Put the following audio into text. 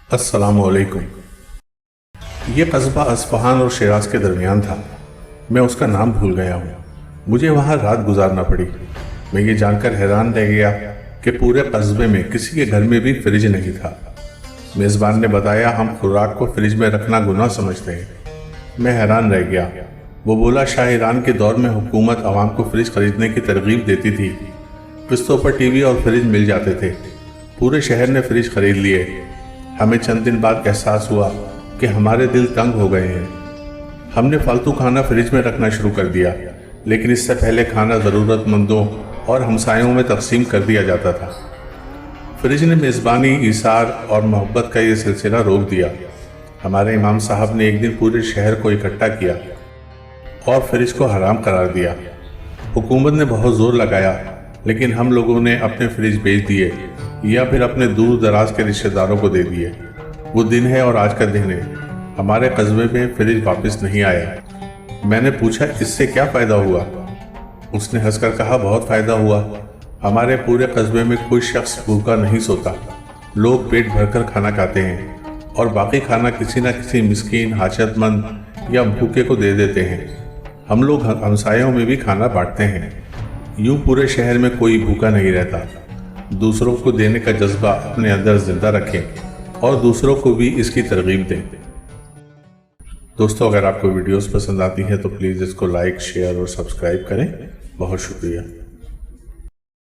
अस्सलाम वालेकुम। ये कस्बा अस्फहान और शिराज के दरमियान था। मैं उसका नाम भूल गया हूँ। मुझे वहाँ रात गुजारना पड़ी। मैं ये जानकर हैरान रह गया कि पूरे कस्बे में किसी के घर में भी फ्रिज नहीं था। मेज़बान ने बताया, हम खुराक को फ्रिज में रखना गुनाह समझते हैं। मैं हैरान रह गया। वो बोला, शाह ईरान के दौर में हुकूमत आवाम को फ्रिज खरीदने की तरगीब देती थी। किस्तों पर टीवी और फ्रिज मिल जाते थे। पूरे शहर ने फ्रिज खरीद लिए। हमें चंद दिन बाद एहसास हुआ कि हमारे दिल तंग हो गए हैं। हमने फालतू खाना फ्रिज में रखना शुरू कर दिया, लेकिन इससे पहले खाना ज़रूरतमंदों और हमसायों में तकसीम कर दिया जाता था। फ्रिज ने मेज़बानी, ईसार और मोहब्बत का ये सिलसिला रोक दिया। हमारे इमाम साहब ने एक दिन पूरे शहर को इकट्ठा किया और फ्रिज को हराम करार दिया। हुकूमत ने बहुत ज़ोर लगाया, लेकिन हम लोगों ने अपने फ्रिज बेच दिए या फिर अपने दूर दराज के रिश्तेदारों को दे दिए। वो दिन है और आज का दिन है। हमारे कस्बे में फ्रिज वापस नहीं आया। मैंने पूछा, इससे क्या फ़ायदा हुआ? उसने हंसकर कहा, बहुत फ़ायदा हुआ। हमारे पूरे कस्बे में कोई शख्स भूखा नहीं सोता। लोग पेट भरकर खाना खाते हैं और बाकी खाना किसी न किसी मिस्कीन, हाजतमंद या भूखे को दे देते हैं। हम लोग हमसायों में भी खाना बांटते हैं। यूं पूरे शहर में कोई भूखा नहीं रहता। दूसरों को देने का जज्बा अपने अंदर जिंदा रखें और दूसरों को भी इसकी तरगीब दें। दोस्तों, अगर आपको वीडियोस पसंद आती हैं तो प्लीज़ इसको लाइक, शेयर और सब्सक्राइब करें। बहुत शुक्रिया।